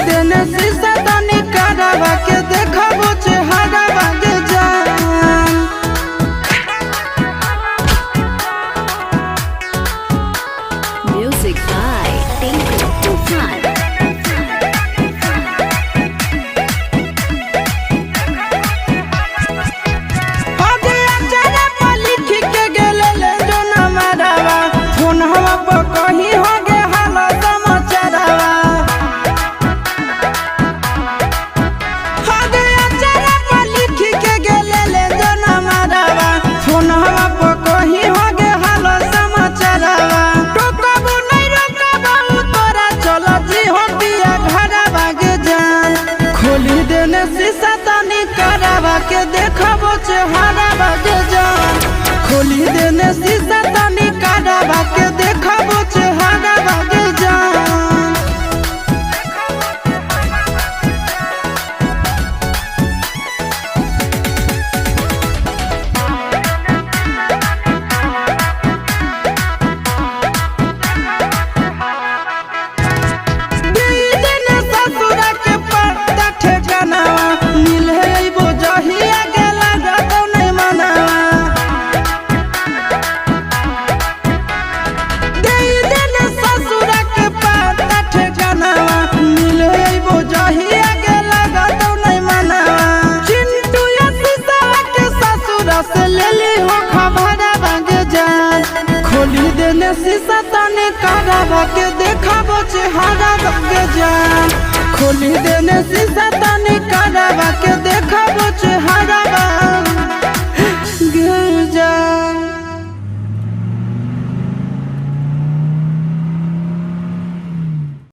देने शीशा तनी करावा के देखबो चेहरा बागे जान। Music by Tinku Tufan. आगे अचारा पर लिख के गेले ले जो ना मरावा फोन हवा पर कहीं हो गे हाल समाचारवा। आगे अचारा पर लिख के गेले ले जो ना मरावा फोन हवा पर कहीं हो गे हाल समाचारवा। टोकबो नहीं रोकबो तोरा चल जी हो पिया घरा बागे जान। खोली देने शीशा तनी करावा के देखबो चेहरा बागे जान। खोली देने शीशा तनी करावा के देखबो चेहरा बागे जान। देने ससुरा के पत्ता ठेकानावा मिले अइबो जहिया गेला जातो नहीं मनावा। देने ससुरा के पत्ता ठेकानावा मिले अइबो जहिया गेला जातो नहीं मनावा। चिंटू या शीशा के ससुरा से लेली हो खबरा बागे जान। खोली देने शीशा तनी करावा के देखबो चेहरा बागे जान। खोली देने शीशा तनी